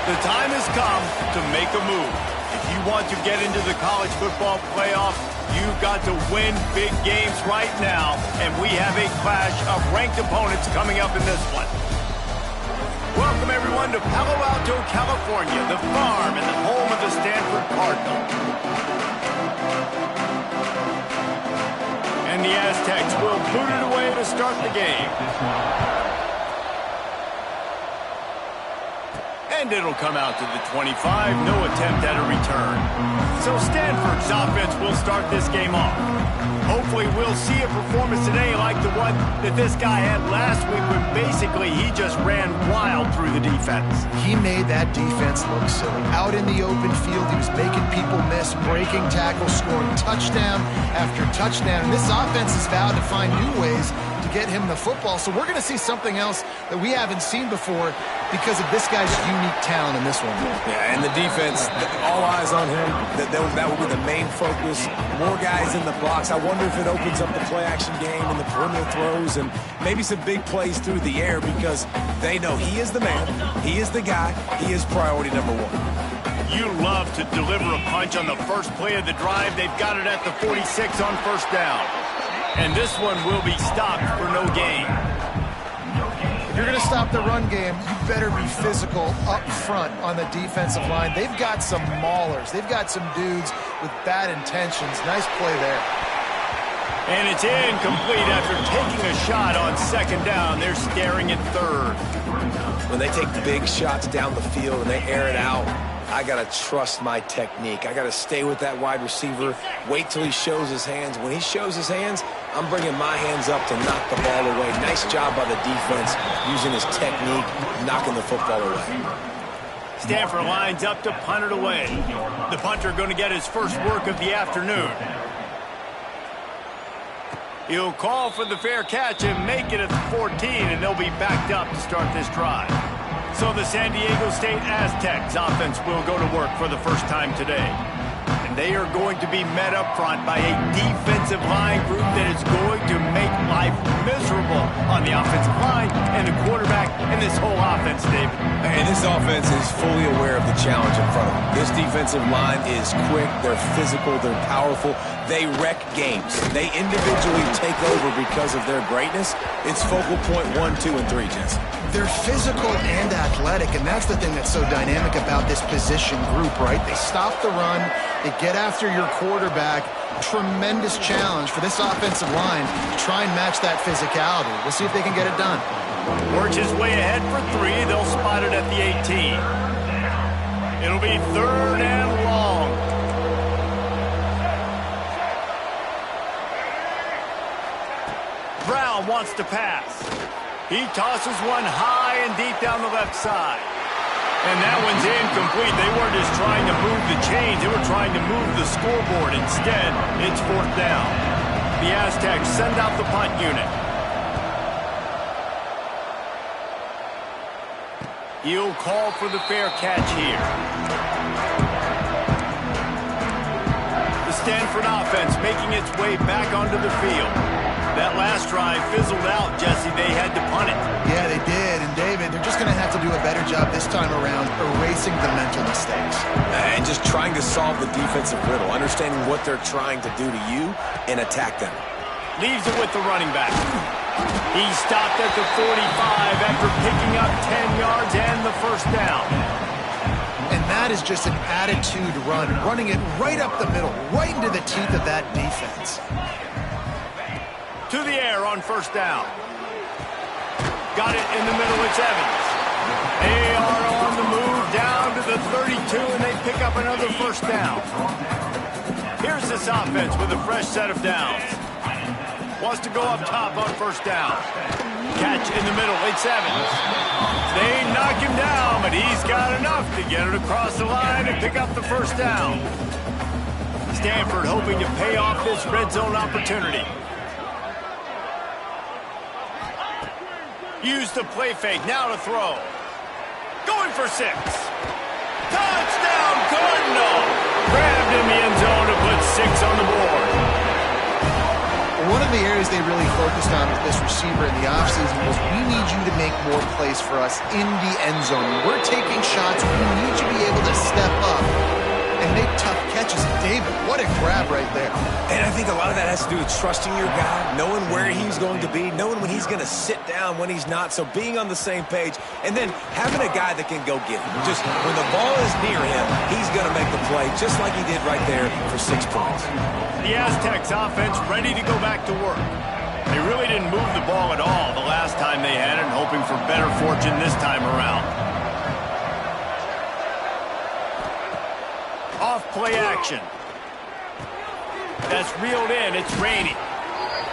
The time has come to make a move. If you want to get into the college football playoff, you've got to win big games right now, and we have a clash of ranked opponents coming up in this one. Welcome, everyone, to Palo Alto, California, the farm and the home of the Stanford Cardinal. And the Aztecs will boot it away to start the game. And it'll come out to the 25, no attempt at a return. So Stanford's offense will start this game off. Hopefully we'll see a performance today like the one that this guy had last week when basically he just ran wild through the defense. He made that defense look silly. Out in the open field, he was making people miss, breaking tackles, scoring touchdown after touchdown. And this offense has vowed to find new ways to get him the football. So we're going to see something else that we haven't seen before because of this guy's unique talent in this one. Yeah, and the defense, all eyes on him. That will be the main focus. More guys in the box. I wonder if it opens up the play-action game and the perimeter throws and maybe some big plays through the air because they know he is the man, he is the guy, he is priority number one. You love to deliver a punch on the first play of the drive. They've got it at the 46 on first down. And this one will be stopped for no gain. If you're going to stop the run game, you better be physical up front on the defensive line. They've got some maulers. They've got some dudes with bad intentions. Nice play there. And it's incomplete after taking a shot on second down. They're staring at third. When they take big shots down the field and they air it out, I got to trust my technique. I got to stay with that wide receiver, wait till he shows his hands. When he shows his hands, I'm bringing my hands up to knock the ball away. Nice job by the defense using his technique, knocking the football away. Stanford lines up to punt it away. The punter going to get his first work of the afternoon. He'll call for the fair catch and make it at the 14, and they'll be backed up to start this drive. So the San Diego State Aztecs offense will go to work for the first time today. And they are going to be met up front by a defensive line group that is going to make life miserable on the offensive line and the quarterback and this whole offense, David. And this offense is fully aware of the challenge in front of them. This defensive line is quick, they're physical, they're powerful. They wreck games. They individually take over because of their greatness. It's focal point 1, 2, and 3, Jesse. They're physical and athletic, and that's the thing that's so dynamic about this position group, right? They stop the run, they get after your quarterback. Tremendous challenge for this offensive line to try and match that physicality. We'll see if they can get it done. Works his way ahead for 3. They'll spot it at the 18. It'll be third and long. Brown wants to pass. He tosses one high and deep down the left side. And that one's incomplete. They weren't just trying to move the chains. They were trying to move the scoreboard. Instead, it's fourth down. The Aztecs send out the punt unit. He'll call for the fair catch here. The Stanford offense making its way back onto the field. That last drive fizzled out, Jesse. They had to punt it. Yeah, they did. And, David, they're just going to have to do a better job this time around erasing the mental mistakes. And just trying to solve the defensive riddle, understanding what they're trying to do to you and attack them. Leaves it with the running back. He stopped at the 45 after picking up 10 yards and the first down. And that is just an attitude run, running it right up the middle, right into the teeth of that defense. To the air on first down. Got it in the middle, it's Evans. They are on the move down to the 32, and they pick up another first down. Here's this offense with a fresh set of downs. Wants to go up top on first down. Catch in the middle, it's Evans. They knock him down, but he's got enough to get it across the line and pick up the first down. Stanford hoping to pay off this red zone opportunity. Use the play fake, now to throw. Going for 6. Touchdown, Cardinal! Grabbed in the end zone to put 6 on the board. One of the areas they really focused on with this receiver in the offseason was, we need you to make more plays for us in the end zone. When we're taking shots, we need you to be able to step up and make tough catches. David, what a grab right there. And I think a lot of that has to do with trusting your guy, knowing where he's going to be, knowing when he's going to sit down, when he's not, so being on the same page, and then having a guy that can go get it. Just when the ball is near him, he's going to make the play, just like he did right there for 6 points. The Aztecs offense ready to go back to work. They really didn't move the ball at all the last time they had it, hoping for better fortune this time around. Off-play action. That's reeled in. It's raining.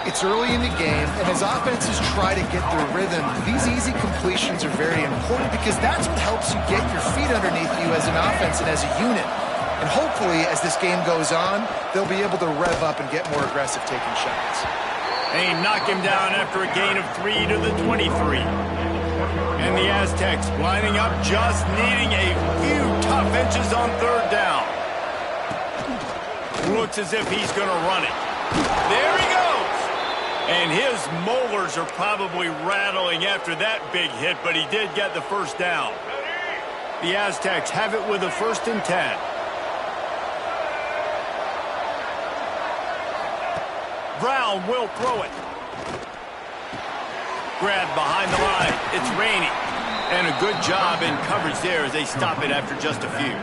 It's early in the game, and as offenses try to get their rhythm, these easy completions are very important, because that's what helps you get your feet underneath you as an offense and as a unit. And hopefully, as this game goes on, they'll be able to rev up and get more aggressive taking shots. They knock him down after a gain of 3 to the 23. And the Aztecs lining up, just needing a few tough inches on third down. Looks as if he's going to run it. There he goes. And his molars are probably rattling after that big hit, but he did get the first down. The Aztecs have it with a 1st and 10. Brown will throw it. Grabbed behind the line. It's raining. And a good job in coverage there as they stop it after just a few.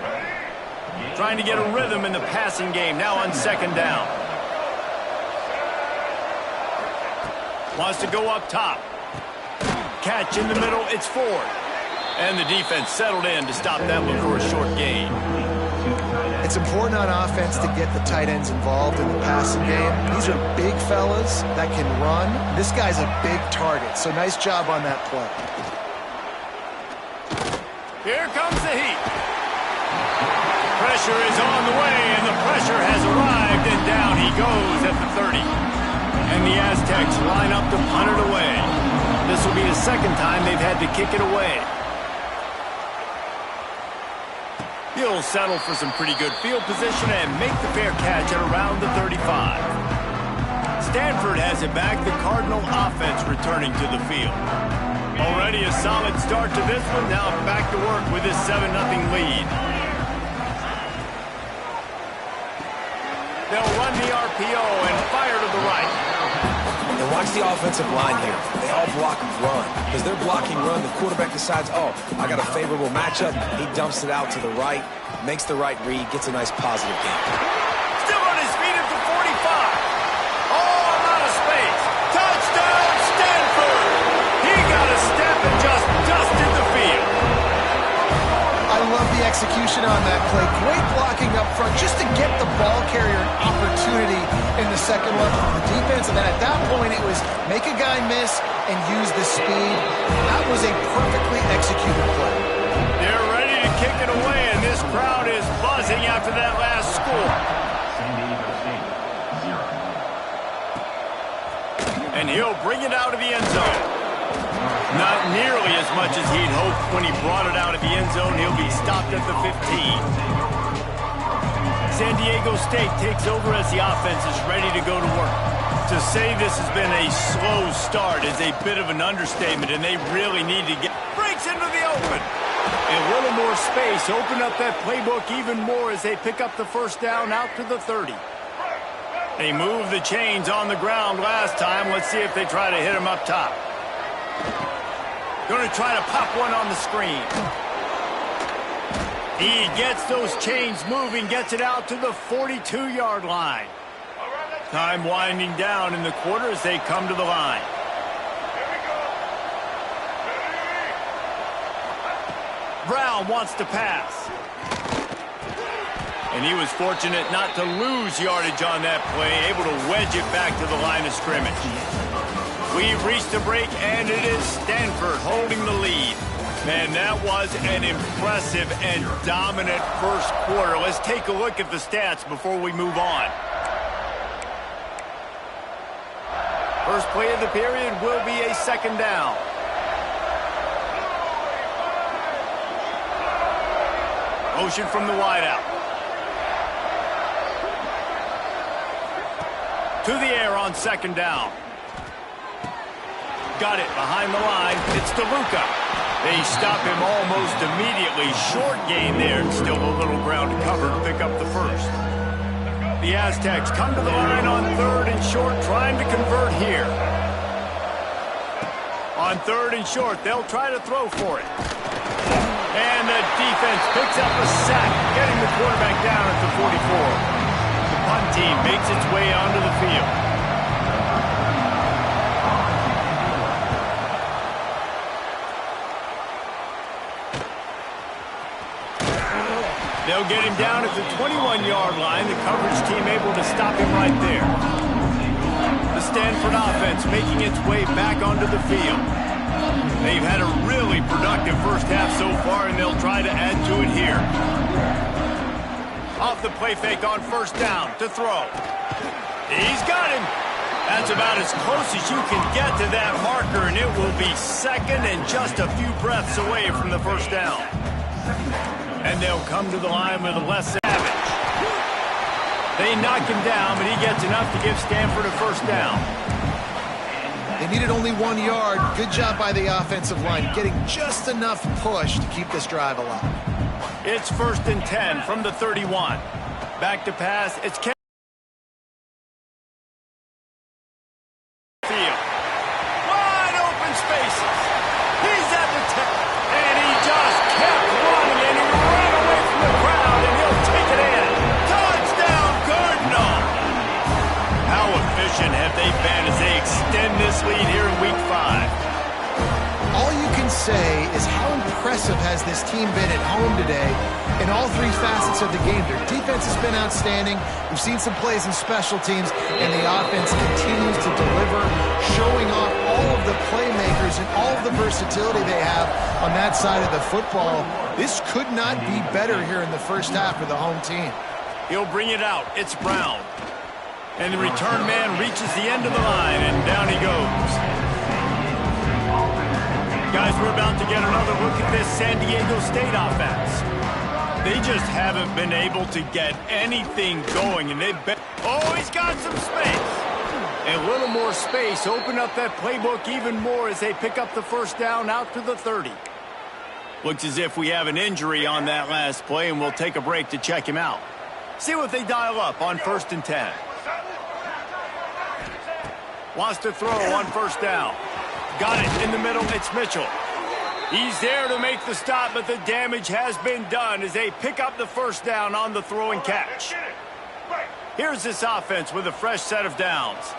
Trying to get a rhythm in the passing game now on 2nd down. Wants to go up top. Catch in the middle. It's Ford. And the defense settled in to stop that one for a short gain. It's important on offense to get the tight ends involved in the passing game. These are big fellas that can run. This guy's a big target, so nice job on that play. Here comes the heat. Pressure is on the way, and the pressure has arrived, and down he goes at the 30. And the Aztecs line up to punt it away. This will be the 2nd time they've had to kick it away. He'll settle for some pretty good field position and make the fair catch at around the 35. Stanford has it back. The Cardinal offense returning to the field. Already a solid start to this one. Now back to work with this 7-0 lead. They'll run the RPO and fire to the right. And watch the offensive line here. They all block run. Because they're blocking run, the quarterback decides, oh, I got a favorable matchup. He dumps it out to the right, makes the right read, gets a nice positive gain. Still on his feet at the 45. All out of space. Touchdown, Stanford! He got a step and just dusted the field. I love the execution on that play. Great blocking up front just to get the ball carrier an opportunity in the second level of the defense. And then at that point, it was make a guy miss and use the speed. That was a perfectly executed play. They're ready to kick it away, and this crowd is buzzing after that last score. And he'll bring it out of the end zone. Not nearly as much as he'd hoped when he brought it out of the end zone. He'll be stopped at the 15. San Diego State takes over as the offense is ready to go to work. To say this has been a slow start is a bit of an understatement, and they really need to get... Breaks into the open. A little more space. Open up that playbook even more as they pick up the 1st down out to the 30. They moved the chains on the ground last time. Let's see if they try to hit him up top. Going to try to pop one on the screen. He gets those chains moving, gets it out to the 42-yard line. Time winding down in the quarter as they come to the line. Brown wants to pass. And he was fortunate not to lose yardage on that play, able to wedge it back to the line of scrimmage. We've reached the break, and it is Stanford holding the lead. Man, that was an impressive and dominant first quarter. Let's take a look at the stats before we move on. First play of the period will be a 2nd down. Motion from the wideout. To To the air on second down. Got it behind the line. It's DeLuca. They stop him almost immediately. Short gain there. Still a little ground to cover to pick up the first. The Aztecs come to the line on third and short, trying to convert here. On third and short, they'll try to throw for it. And the defense picks up a sack, getting the quarterback down at the 44. The punt team makes its way onto the field. They'll get him down at the 21-yard line. The coverage team able to stop him right there. The Stanford offense making its way back onto the field. They've had a really productive first half so far, and they'll try to add to it here. Off the play fake on first down to throw. He's got him. That's about as close as you can get to that marker, and it will be second and just a few breaths away from the first down. And they'll come to the line with a less savage. They knock him down, but he gets enough to give Stanford a first down. They needed only 1 yard. Good job by the offensive line, getting just enough push to keep this drive alive. It's 1st and 10 from the 31. Back to pass. It's field. Wide open spaces. He's at the 10. And he just kept running, and he ran away from the crowd, and he'll take it in. Touchdown, Cardinal! How efficient have they been as they extend this lead here in Week 5? All you can say is how impressive has this team been at home today in all three facets of the game. Their defense has been outstanding. We've seen some plays in special teams, and the offense continues to deliver, showing off all of the playmakers and all of the versatility they have on that side of the football. This could not be better here in the first half for the home team. He'll bring it out. It's Brown. And the return man reaches the end of the line, and down he goes. Guys, we're about to get another look at this San Diego State offense. They just haven't been able to get anything going, and they've been... Oh, he's got some space. And a little more space. Open up that playbook even more as they pick up the first down out to the 30. Looks as if we have an injury on that last play, and we'll take a break to check him out. See what they dial up on 1st and 10. Wants to throw on first down. Got it in the middle. It's Mitchell. He's there to make the stop, but the damage has been done as they pick up the first down on the throw and catch. Here's this offense with a fresh set of downs.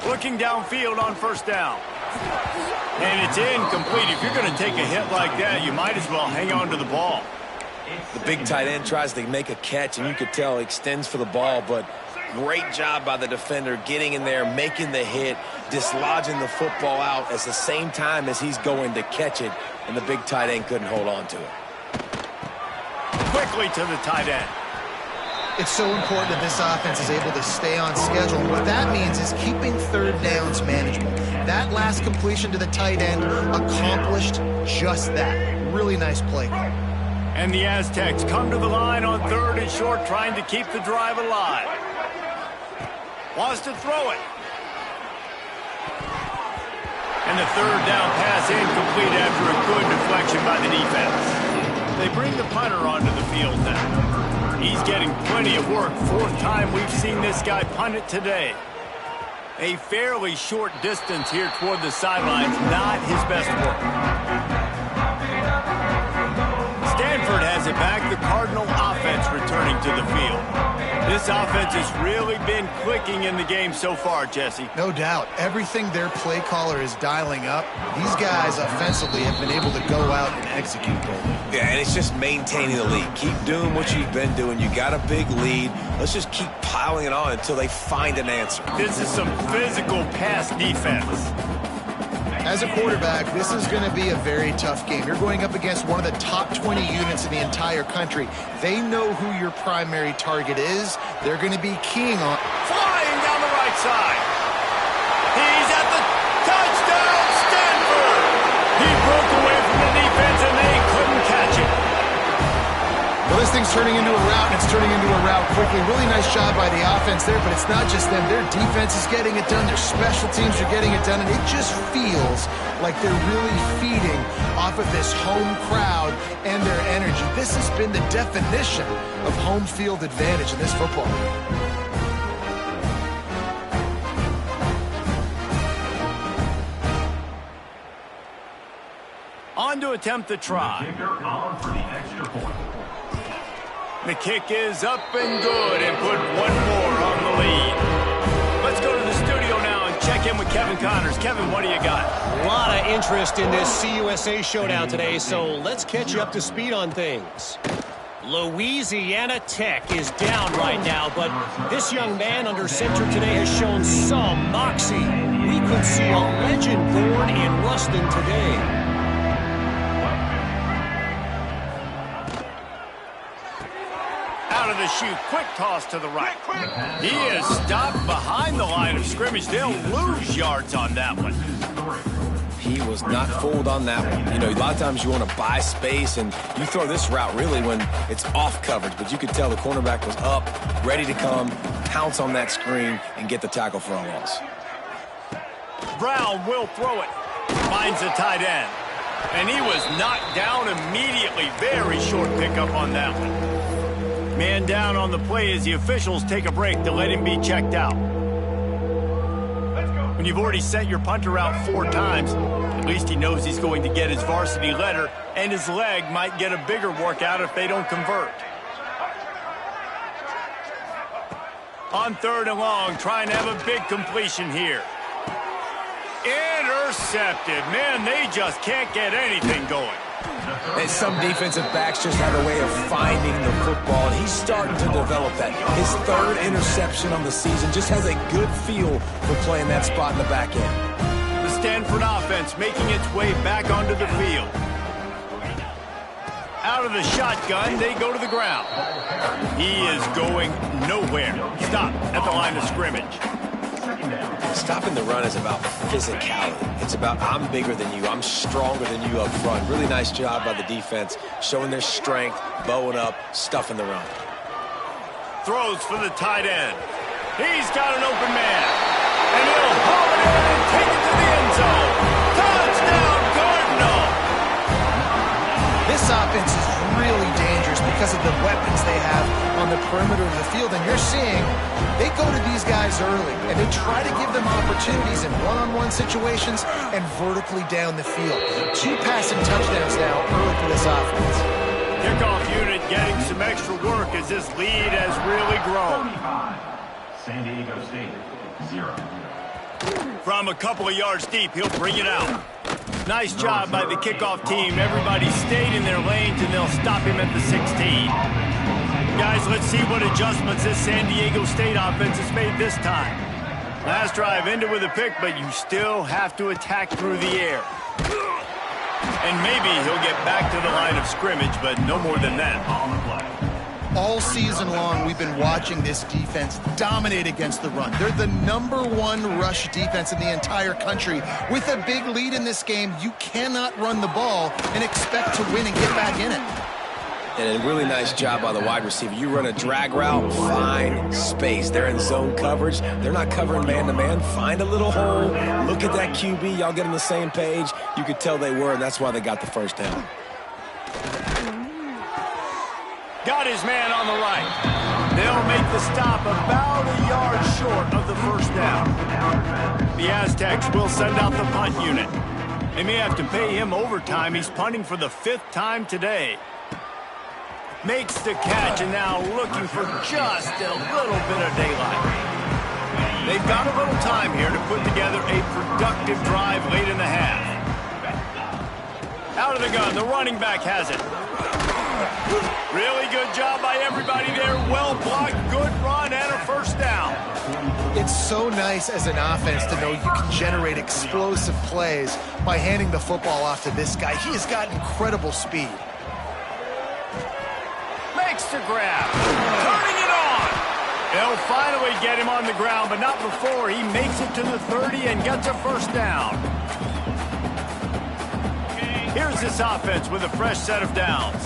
Looking downfield on first down. And it's incomplete. If you're going to take a hit like that, you might as well hang on to the ball. The big tight end tries to make a catch, and you could tell he extends for the ball, but great job by the defender getting in there, making the hit, dislodging the football out at the same time as he's going to catch it, and the big tight end couldn't hold on to it. Quickly to the tight end. It's so important that this offense is able to stay on schedule. What that means is keeping third downs manageable. That last completion to the tight end accomplished just that. Really nice play. And the Aztecs come to the line on 3rd and short, trying to keep the drive alive. Wants to throw it. And the 3rd down pass incomplete after a good deflection by the defense. They bring the punter onto the field now. He's getting plenty of work. 4th time we've seen this guy punt it today. A fairly short distance here toward the sidelines, not his best work. Stanford has it back. The Cardinal offense returning to the field. This offense has really been clicking in the game so far, Jesse. No doubt. Everything their play caller is dialing up, these guys offensively have been able to go out and execute. Yeah, and it's just maintaining the lead. Keep doing what you've been doing. You got a big lead. Let's just keep piling it on until they find an answer. This is some physical pass defense. As a quarterback, this is going to be a very tough game. You're going up against one of the top 20 units in the entire country. They know who your primary target is. They're going to be keying on. Flying down the right side. He's at the touchdown, Stanford. He broke away from the defense, and they couldn't catch it. This thing's turning into a route, and it's turning into a route quickly. Really nice job by the offense there, but it's not just them. Their defense is getting it done. Their special teams are getting it done, and it just feels like they're really feeding off of this home crowd and their energy. This has been the definition of home field advantage in this football game. On to attempt the try. The kick is up and good and put one more on the lead. Let's go to the studio now and check in with Kevin Connors. Kevin, what do you got? A lot of interest in this CUSA showdown today, so let's catch you up to speed on things. Louisiana Tech is down right now, but this young man under center today has shown some moxie. We could see a legend born in Ruston today. Out of the chute, quick toss to the right. He is stopped behind the line of scrimmage. They'll lose yards on that one. He was not fooled on that one. You know, a lot of times you want to buy space, and you throw this route really when it's off coverage, but you could tell the cornerback was up, ready to come, pounce on that screen, and get the tackle for a loss. Brown will throw it. Finds a tight end. And he was knocked down immediately. Very short pickup on that one. Man down on the play as the officials take a break to let him be checked out. When you've already sent your punter out 4 times, at least he knows he's going to get his varsity letter, and his leg might get a bigger workout if they don't convert. On 3rd and long, trying to have a big completion here. Intercepted. Man, they just can't get anything going. And some defensive backs just have a way of finding the football, and he's starting to develop that. His 3rd interception on the season, just has a good feel for playing that spot in the back end. The Stanford offense making its way back onto the field. Out of the shotgun, they go to the ground. He is going nowhere. Stop at the line of scrimmage. Stopping the run is about physicality. It's about I'm bigger than you, I'm stronger than you up front. Really nice job by the defense, showing their strength, bowing up, stuffing the run. Throws for the tight end. He's got an open man. And he'll haul it in and take it to the end zone. Touchdown, Cardinal! This offense is really dangerous because of the weapons they have on the perimeter of the field. And you're seeing they go to these guys early, and they try to give them opportunities in one-on-one situations and vertically down the field. 2 passing touchdowns now early for this offense. Kickoff unit getting some extra work as this lead has really grown. San Diego State, 0. From a couple of yards deep, he'll bring it out. Nice job by the kickoff team. Everybody stayed in their lanes, and they'll stop him at the 16. Guys, let's see what adjustments this San Diego State offense has made this time. Last drive ended with a pick, but you still have to attack through the air. And maybe he'll get back to the line of scrimmage, but no more than that. All season long, we've been watching this defense dominate against the run. They're the #1 rush defense in the entire country. With a big lead in this game, you cannot run the ball and expect to win and get back in it. And a really nice job by the wide receiver. You run a drag route, find space. They're in zone coverage. They're not covering man-to-man. Find a little hole. Look at that QB. Y'all get on the same page. You could tell they were, and that's why they got the first down. Got his man on the right. They'll make the stop about a yard short of the first down. The Aztecs will send out the punt unit. They may have to pay him overtime. He's punting for the 5th time today. Makes the catch, and now looking for just a little bit of daylight. They've got a little time here to put together a productive drive late in the half. Out of the gun, the running back has it. Really good job by everybody there. Well blocked, good run, and a first down. It's so nice as an offense to know you can generate explosive plays by handing the football off to this guy. He has got incredible speed. Makes the grab. Turning it on. They'll finally get him on the ground, but not before he makes it to the 30 and gets a first down. Here's this offense with a fresh set of downs.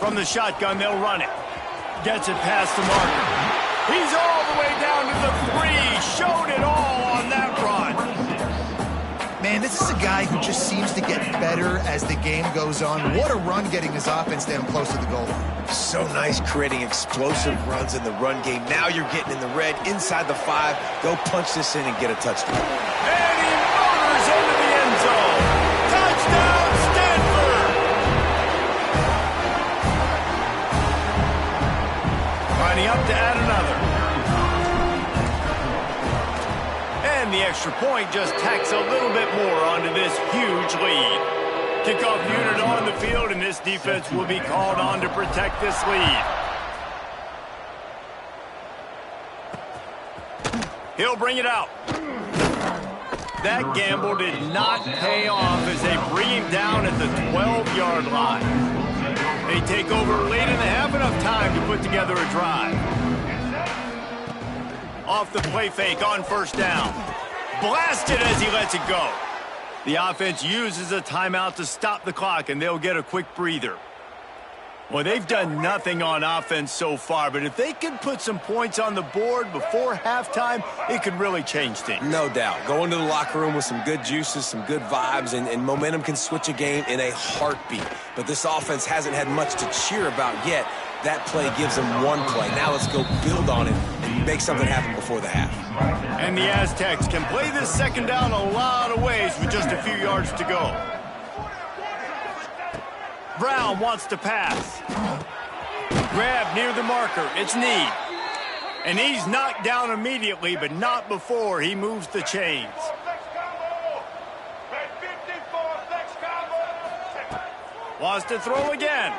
From the shotgun, they'll run it. Gets it past the marker. He's all the way down to the 3. Showed it all on that run. Man, this is a guy who just seems to get better as the game goes on. What a run getting his offense down close to the goal line. So nice creating explosive runs in the run game. Now you're getting in the red, inside the 5. Go punch this in and get a touchdown. And he motors into the end zone. Touchdown, Stanford! Lining up to add another. And the extra point just tacks a little bit more onto this huge lead. Kickoff unit on the field, and this defense will be called on to protect this lead. He'll bring it out. That gamble did not pay off as they bring him down at the 12-yard line. They take over late in the half, enough time to put together a drive. Off the play fake on first down. Blasted as he lets it go. The offense uses a timeout to stop the clock, and they'll get a quick breather. Well, they've done nothing on offense so far, but if they can put some points on the board before halftime, it could really change things. No doubt. Go into the locker room with some good juices, some good vibes, and momentum can switch a game in a heartbeat. But this offense hasn't had much to cheer about yet. That play gives them one play. Now let's go build on it and make something happen before the half. And the Aztecs can play this second down a lot of ways with just a few yards to go. Brown wants to pass. Grab near the marker. It's Need. And he's knocked down immediately, but not before he moves the chains. Wants to throw again.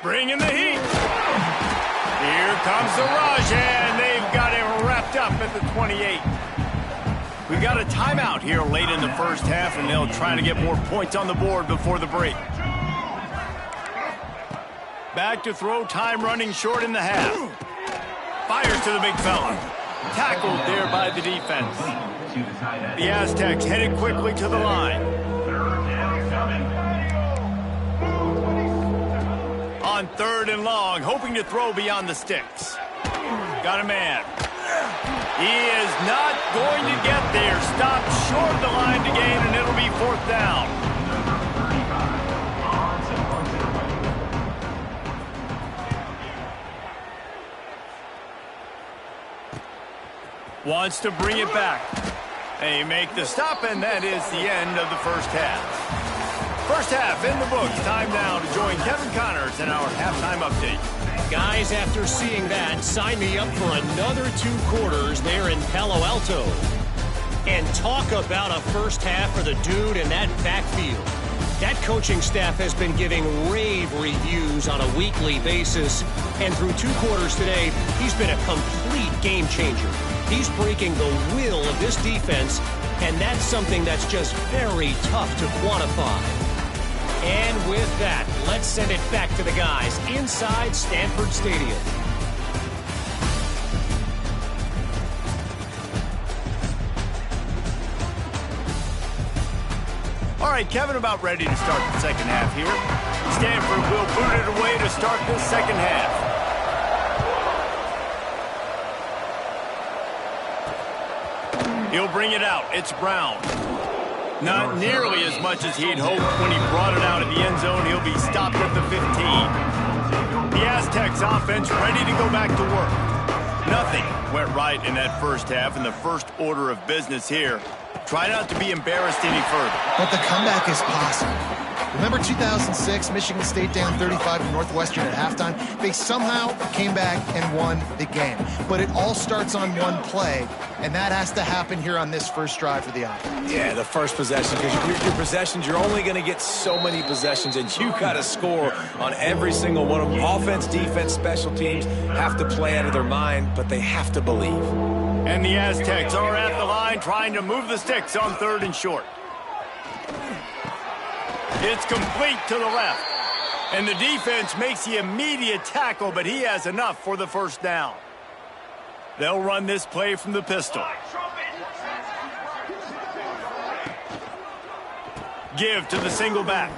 Bringing the heat. Here comes the rush, and they've got him wrapped up at the 28. We've got a timeout here late in the first half, and they'll try to get more points on the board before the break. Back to throw, time running short in the half. Fires to the big fella. Tackled there by the defense. The Aztecs headed quickly to the line. On third and long, hoping to throw beyond the sticks. Got a man. He is not going to get there. Stopped short of the line to gain, and it'll be fourth down. Wants to bring it back. They make the stop, and that is the end of the first half. First half in the books. Time now to join Kevin Connors in our halftime update. Guys, after seeing that, sign me up for another 2 quarters there in Palo Alto. And talk about a first half for the dude in that backfield. That coaching staff has been giving rave reviews on a weekly basis. And through 2 quarters today, he's been a complete game changer. He's breaking the will of this defense, and that's something that's just very tough to quantify. And with that, let's send it back to the guys inside Stanford Stadium. All right, Kevin, about ready to start the second half here. Stanford will boot it away to start this second half. He'll bring it out. It's Brown. Not nearly as much as he'd hoped when he brought it out of the end zone. He'll be stopped at the 15. The Aztecs offense ready to go back to work. Nothing went right in that first half, and the first order of business here. Try not to be embarrassed any further. But the comeback is possible. Remember 2006, Michigan State down 35 to Northwestern at halftime? They somehow came back and won the game. But it all starts on one play, and that has to happen here on this first drive for the offense. Yeah, the first possession, because your possessions, you're only going to get so many possessions, and you got to score on every single one of them. Offense, defense, special teams have to play out of their mind, but they have to believe. And the Aztecs are at the line trying to move the sticks on third and short. It's complete to the left. And the defense makes the immediate tackle, but he has enough for the first down. They'll run this play from the pistol. Give to the single back.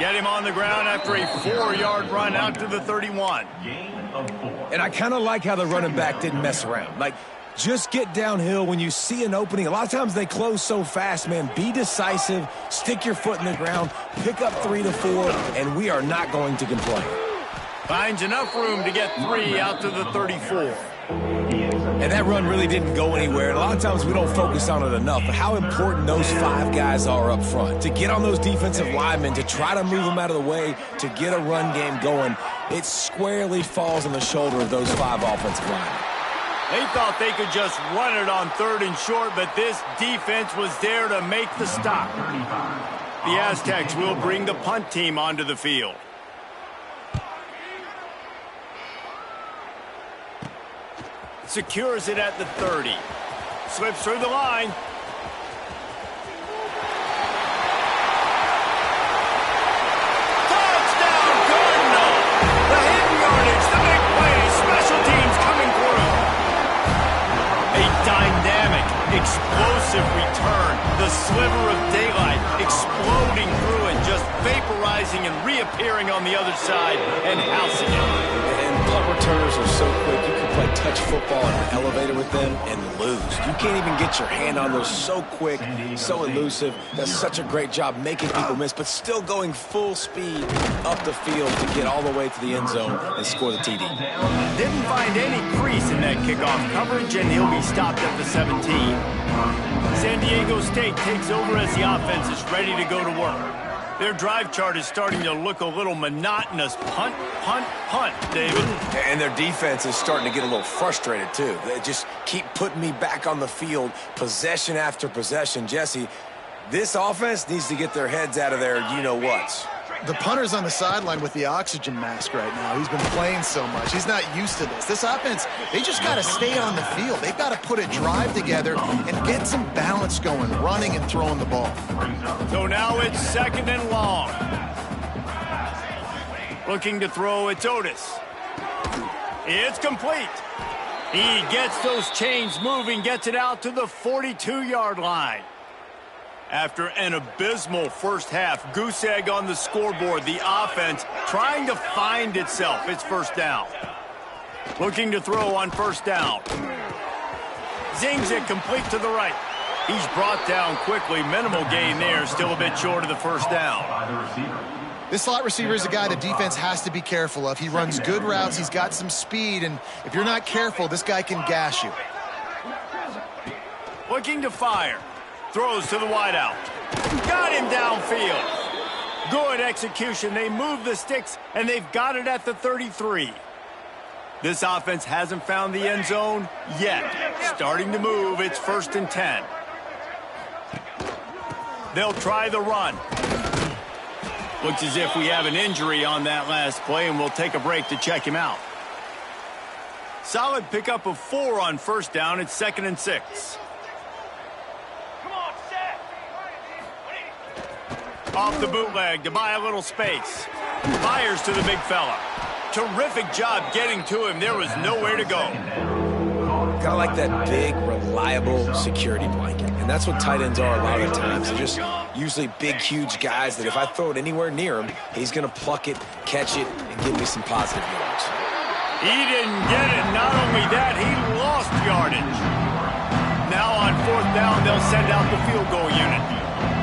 Get him on the ground after a 4-yard run out to the 31. Gain of 4. And I kind of like how the running back didn't mess around. Like, just get downhill when you see an opening. A lot of times they close so fast, man. Be decisive, stick your foot in the ground, pick up 3 to 4, and we are not going to complain. Finds enough room to get 3 out to the 34. And that run really didn't go anywhere. And a lot of times we don't focus on it enough, but how important those 5 guys are up front. To get on those defensive linemen, to try to move them out of the way, to get a run game going, it squarely falls on the shoulder of those 5 offensive linemen. They thought they could just run it on 3rd and short, but this defense was there to make the stop. The Aztecs will bring the punt team onto the field. Secures it at the 30. Slips through the line. Touchdown, Cardinal! The hidden yardage, the big play, special teams coming through. A dynamic, explosive return. The sliver of daylight exploding through and just vaporizing and reappearing on the other side and housing it. And punt returners are so quick. You can play touch football in an elevator with them and lose. You can't even get your hand on those. So quick, so elusive. Does such a great job making people miss, but still going full speed up the field to get all the way to the end zone and score the TD. Didn't find any crease in that kickoff coverage, and he'll be stopped at the 17. San Diego State takes over as the offense is ready to go to work. Their drive chart is starting to look a little monotonous. Punt, punt, punt, David. And their defense is starting to get a little frustrated, too. They just keep putting me back on the field, possession after possession. Jesse, this offense needs to get their heads out of their you-know-whats. The punter's on the sideline with the oxygen mask right now. He's been playing so much. He's not used to this. This offense, they just got to stay on the field. They've got to put a drive together and get some balance going, running and throwing the ball. So now it's 2nd and long. Looking to throw, it's Otis. It's complete. He gets those chains moving, gets it out to the 42-yard line. After an abysmal first half, goose egg on the scoreboard, the offense trying to find itself. It's 1st down. Looking to throw on 1st down. Zings it complete to the right. He's brought down quickly. Minimal gain there, still a bit short of the 1st down. This slot receiver is a guy the defense has to be careful of. He runs good routes, he's got some speed, and if you're not careful, this guy can gash you. Looking to fire. Throws to the wideout. Got him downfield. Good execution. They move the sticks, and they've got it at the 33. This offense hasn't found the end zone yet. Starting to move. It's 1st and 10. They'll try the run. Looks as if we have an injury on that last play, and we'll take a break to check him out. Solid pickup of 4 on 1st down. It's 2nd and 6. Off the bootleg to buy a little space. Fires to the big fella. Terrific job getting to him. There was nowhere to go. Kind of like that big, reliable security blanket. And that's what tight ends are a lot of the times. They're just usually big, huge guys that if I throw it anywhere near him, he's going to pluck it, catch it, and give me some positive yards. He didn't get it. Not only that, he lost yardage. Now on 4th down, they'll send out the field goal unit.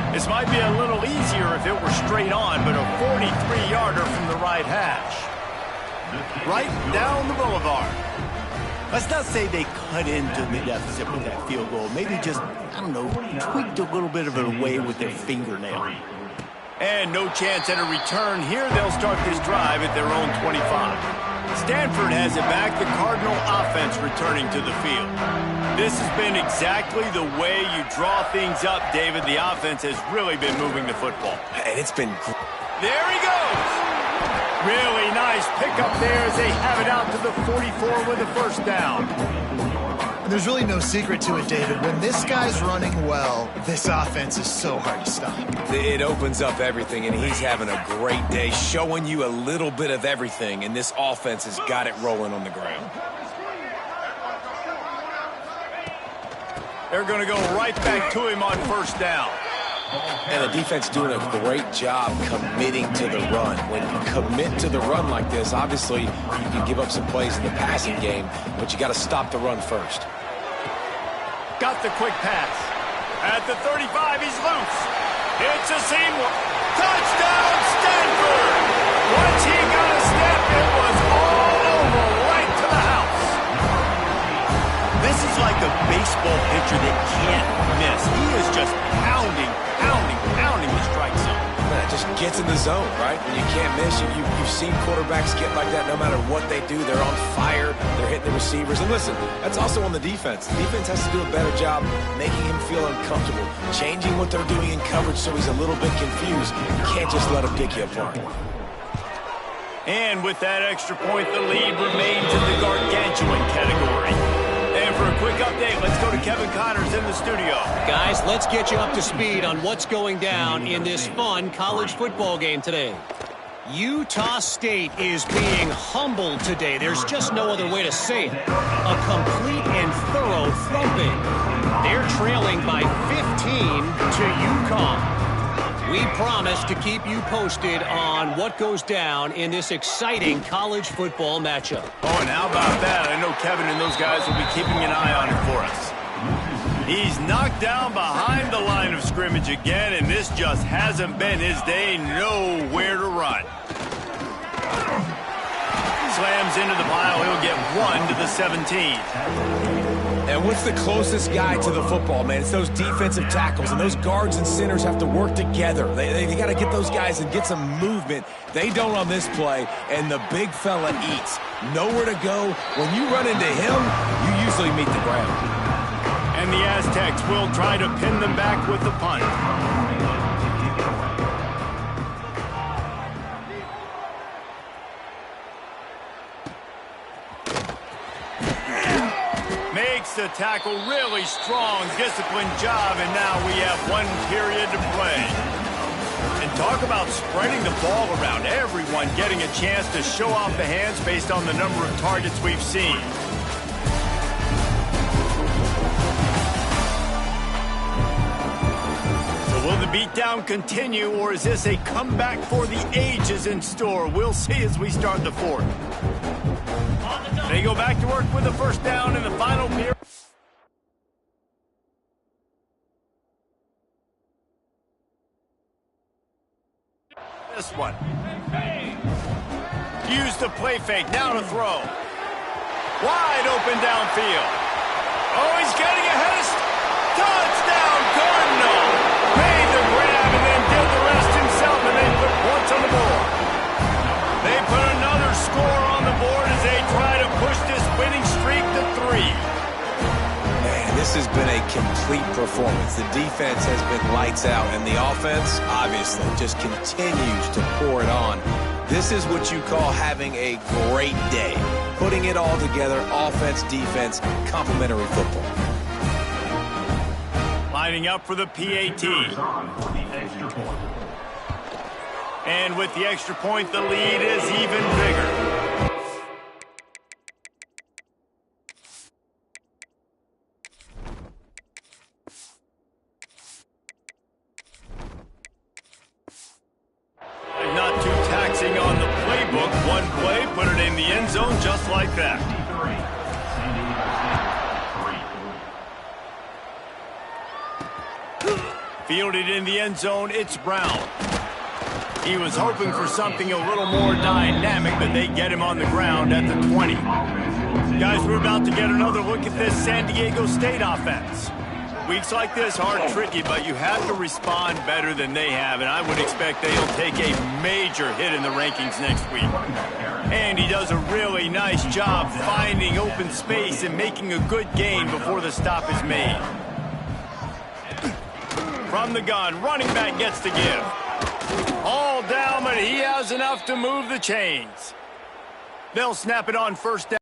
This might be a little easier if it were straight on, but a 43-yarder from the right hash. Right down the boulevard. Let's not say they cut into the deficit with that field goal. Maybe just, I don't know, tweaked a little bit of it away with their fingernail. And no chance at a return here. They'll start this drive at their own 25. Stanford has it back. The Cardinal offense returning to the field. This has been exactly the way you draw things up, David. The offense has really been moving the football. And it's been great. There he goes. Really nice pickup there as they have it out to the 44 with a 1st down. And there's really no secret to it, David. When this guy's running well, this offense is so hard to stop. It opens up everything, and he's having a great day, showing you a little bit of everything, and this offense has got it rolling on the ground. They're going to go right back to him on 1st down. And the defense doing a great job committing to the run. When you commit to the run like this, obviously you can give up some plays in the passing game, but you got to stop the run first. Got the quick pass. At the 35, he's loose. It's a seam. Touchdown, Stanford! Once he got a step, it was all over, right to the house. This is like a baseball pitcher that can't miss. He is just pounding the strike zone. Man, it just gets in the zone, right? When you can't miss, you've seen quarterbacks get like that no matter what they do. They're on fire. They're hitting the receivers. And listen, that's also on the defense. The defense has to do a better job making him feel uncomfortable, changing what they're doing in coverage so he's a little bit confused. You can't just let him pick you apart. And with that extra point, the lead remains in the gargantuan category. And for a quick update, let's go to Kevin Connors in the studio. Guys, let's get you up to speed on what's going down in this fun college football game today. Utah State is being humbled today. There's just no other way to say it. A complete and thorough thumping. They're trailing by 15 to UConn. We promise to keep you posted on what goes down in this exciting college football matchup. Oh, and how about that? I know Kevin and those guys will be keeping an eye on it for us. He's knocked down behind the line of scrimmage again, and this just hasn't been his day. Nowhere to run. Slams into the pile. He'll get 1 to the 17. And what's the closest guy to the football, man? It's those defensive tackles, and those guards and centers have to work together. They got to get those guys and get some movement. They don't on this play, and the big fella eats. Nowhere to go. When you run into him, you usually meet the ground. And the Aztecs will try to pin them back with the punt. Makes the tackle, really strong, disciplined job, and now we have 1 period to play. And talk about spreading the ball around, everyone getting a chance to show off the hands based on the number of targets we've seen. So will the beatdown continue, or is this a comeback for the ages in store? We'll see as we start the 4th. They go back to work with a first down in the final period. This one. Use the play fake. Now to throw. Wide open downfield. Oh, he's getting ahead of... Touchdown, Cardinal! Made the grab and then did the rest himself, and they put points on the board. They put another score on the board as they try to push this winning streak to 3. Man, this has been a complete performance. The defense has been lights out, and the offense, obviously, just continues to pour it on. This is what you call having a great day. Putting it all together, offense, defense, complementary football. Lining up for the PAT. And with the extra point, the lead is even bigger. Not too taxing on the playbook. 1 play, put it in the end zone just like that. Fielded in the end zone, it's Brown. He was hoping for something a little more dynamic, but they get him on the ground at the 20. Guys, we're about to get another look at this San Diego State offense. Weeks like this are tricky, but you have to respond better than they have, and I would expect they'll take a major hit in the rankings next week. And he does a really nice job finding open space and making a good gain before the stop is made. From the gun, running back gets to give. All down, but he has enough to move the chains. They'll snap it on first down.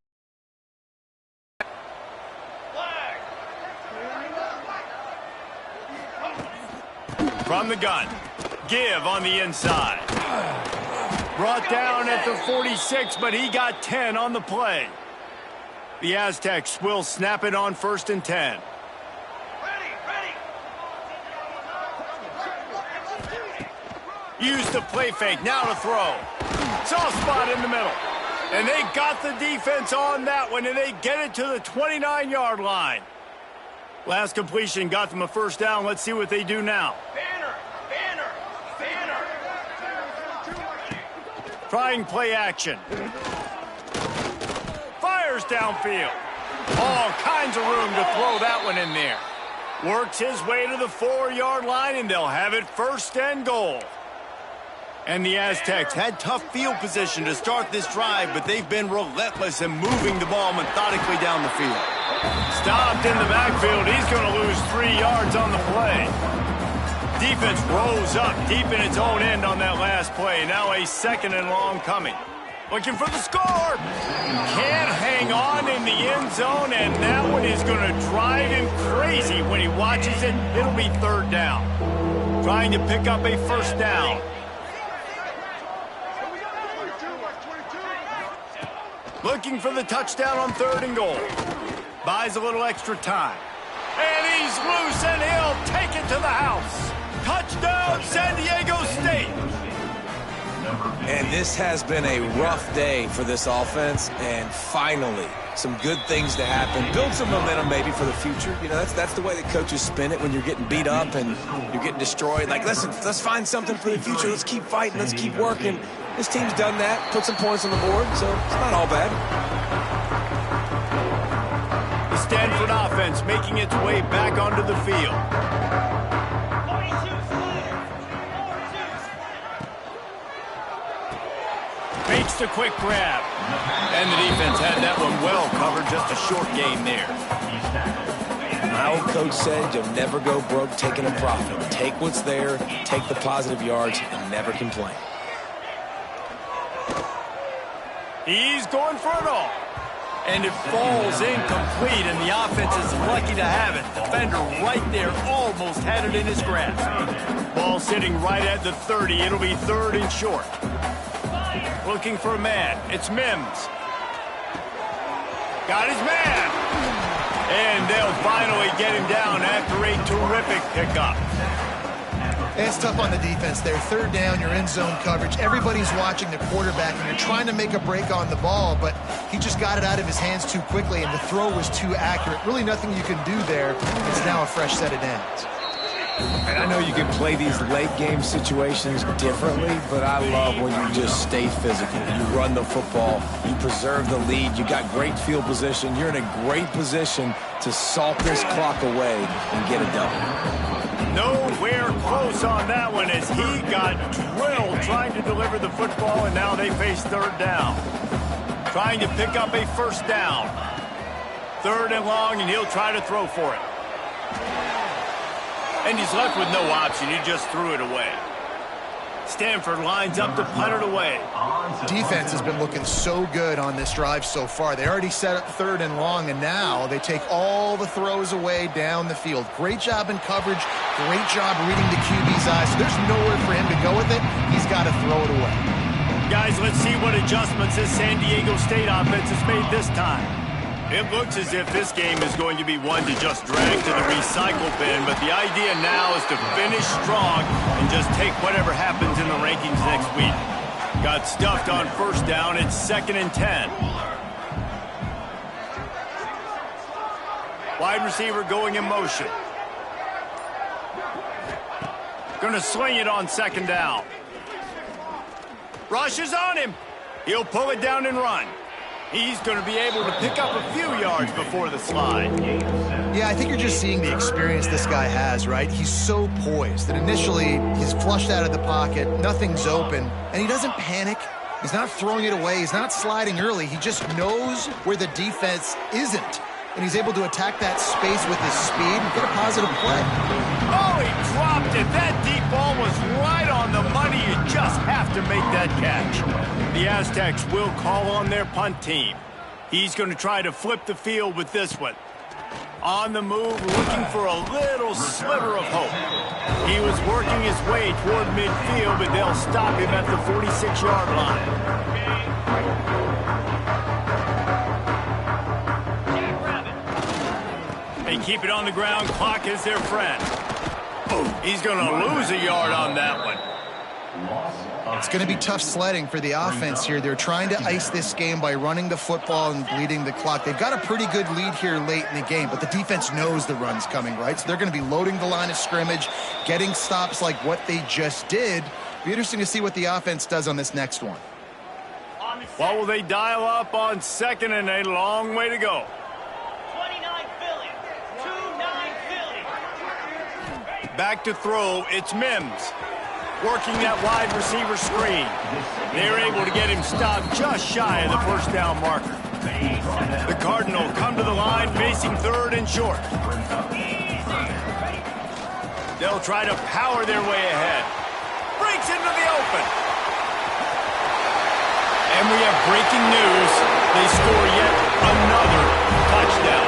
From the gun, give on the inside. Brought down at the 46, but he got 10 on the play. The Aztecs will snap it on 1st and 10. Use the play fake, now to throw. Soft spot in the middle. And they got the defense on that one, and they get it to the 29-yard line. Last completion got them a first down. Let's see what they do now. Trying play action. Fires downfield. All kinds of room to throw that one in there. Works his way to the 4-yard line, and they'll have it first and goal. And the Aztecs had tough field position to start this drive, but they've been relentless in moving the ball methodically down the field. Stopped in the backfield. He's going to lose 3 yards on the play. Defense rose up deep in its own end on that last play. Now a 2nd and long coming. Looking for the score. Can't hang on in the end zone, and that one is going to drive him crazy when he watches it. It'll be 3rd down. Trying to pick up a first down. Looking for the touchdown on 3rd and goal. Buys a little extra time. And he's loose, and he'll take it to the house. Touchdown, San Diego State. And this has been a rough day for this offense, and finally, some good things to happen. Build some momentum maybe for the future. You know, that's the way that coaches spin it when you're getting beat up and you're getting destroyed. Like, listen, let's find something for the future. Let's keep fighting. Let's keep working. This team's done that, put some points on the board, so it's not all bad. The Stanford offense making its way back onto the field. Makes the quick grab. And the defense had that one well covered, just a short game there. My old coach said you'll never go broke taking a profit. Take what's there, take the positive yards, and never complain. He's going for it all. And it falls incomplete, and the offense is lucky to have it. Defender right there almost had it in his grasp. Ball sitting right at the 30. It'll be 3rd and short. Looking for a man. It's Mims. Got his man. And they'll finally get him down after a terrific pickup. It's tough on the defense there. 3rd down, you're in zone coverage. Everybody's watching the quarterback, and you're trying to make a break on the ball, but he just got it out of his hands too quickly, and the throw was too accurate. Really nothing you can do there. It's now a fresh set of downs. And I know you can play these late-game situations differently, but I love when you just stay physical. You run the football, you preserve the lead, you got great field position. You're in a great position to salt this clock away and get it done. Nowhere close on that one as he got drilled trying to deliver the football, and now they face 3rd down. Trying to pick up a first down. 3rd and long, and he'll try to throw for it. And he's left with no option. He just threw it away. Stanford lines up to punt it away. Defense has been looking so good on this drive so far. They already set up 3rd and long, and now they take all the throws away down the field. Great job in coverage. Great job reading the QB's eyes. So there's nowhere for him to go with it. He's got to throw it away. Guys, let's see what adjustments this San Diego State offense has made this time. It looks as if this game is going to be one to just drag to the recycle bin, but the idea now is to finish strong and just take whatever happens in the rankings next week. Got stuffed on first down. It's 2nd and 10. Wide receiver going in motion. Going to sling it on 2nd down. Rush is on him. He'll pull it down and run. He's going to be able to pick up a few yards before the slide. Yeah, I think you're just seeing the experience this guy has, right? He's so poised that initially he's flushed out of the pocket, nothing's open, and he doesn't panic. He's not throwing it away. He's not sliding early. He just knows where the defense isn't, and he's able to attack that space with his speed and get a positive play. Oh, he dropped it. That deep ball was right on the money. You just have to make that catch. The Aztecs will call on their punt team. He's going to try to flip the field with this one. On the move, looking for a little sliver of hope. He was working his way toward midfield, but they'll stop him at the 46-yard line. They keep it on the ground. Clock is their friend. Oh, he's going to lose a yard on that one. It's going to be tough sledding for the offense here. They're trying to ice this game by running the football and bleeding the clock. They've got a pretty good lead here late in the game, but the defense knows the run's coming, right? So they're going to be loading the line of scrimmage, getting stops like what they just did. Be interesting to see what the offense does on this next one. What will they dial up on 2nd and a long way to go? 29 Philly. 2-9 Philly. Back to throw, it's Mims. Working that wide receiver screen. They're able to get him stopped just shy of the first down marker. The Cardinal come to the line facing 3rd and short. They'll try to power their way ahead. Breaks into the open. And we have breaking news. They score yet another touchdown.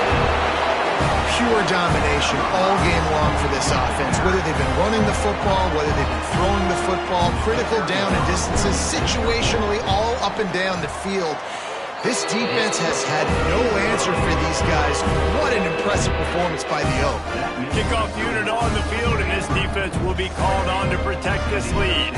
Pure domination all game long for this offense. Whether they've been running the football, whether they've been throwing the football, critical down and distances, situationally all up and down the field. This defense has had no answer for these guys. What an impressive performance by the Oak. Kickoff unit on the field, and this defense will be called on to protect this lead.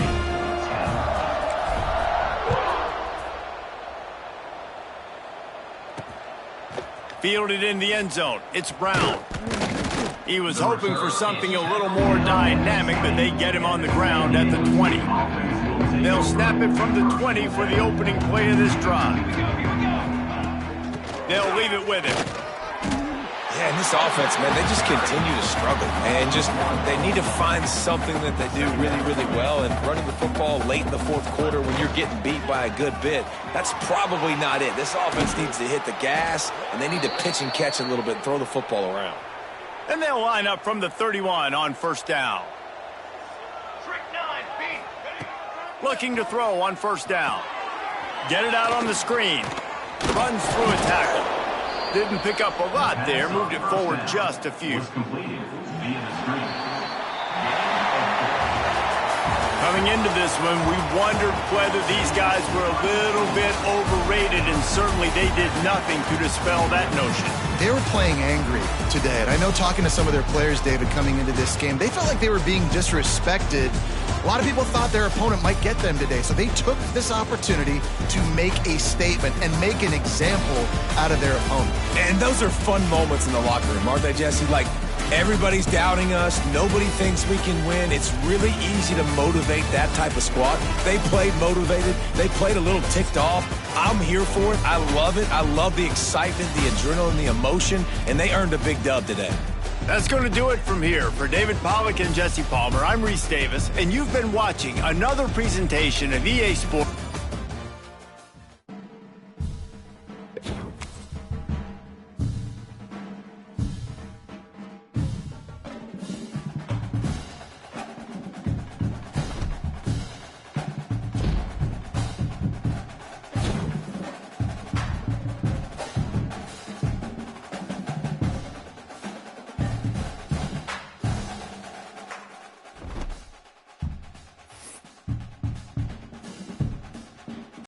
Fielded in the end zone. It's Brown. He was hoping for something a little more dynamic, but they get him on the ground at the 20. They'll snap it from the 20 for the opening play of this drive. They'll leave it with him. Yeah, and this offense, man, they just continue to struggle. And they need to find something that they do really, really well. And running the football late in the 4th quarter when you're getting beat by a good bit, that's probably not it. This offense needs to hit the gas, and they need to pitch and catch a little bit and throw the football around. And they'll line up from the 31 on 1st down. Looking to throw on 1st down. Get it out on the screen. Runs through a tackle. Didn't pick up a lot there. Moved it forward just a few. Coming into this one, we wondered whether these guys were a little bit overrated, and certainly they did nothing to dispel that notion. They were playing angry today, and I know talking to some of their players, David, coming into this game, they felt like they were being disrespected. A lot of people thought their opponent might get them today, so they took this opportunity to make a statement and make an example out of their opponent. And those are fun moments in the locker room, aren't they, Jesse? Like, everybody's doubting us. Nobody thinks we can win. It's really easy to motivate that type of squad. They played motivated. They played a little ticked off. I'm here for it. I love it. I love the excitement, the adrenaline, the emotion, and they earned a big dub today. That's going to do it from here. For David Pollack and Jesse Palmer, I'm Reese Davis, and you've been watching another presentation of EA Sports.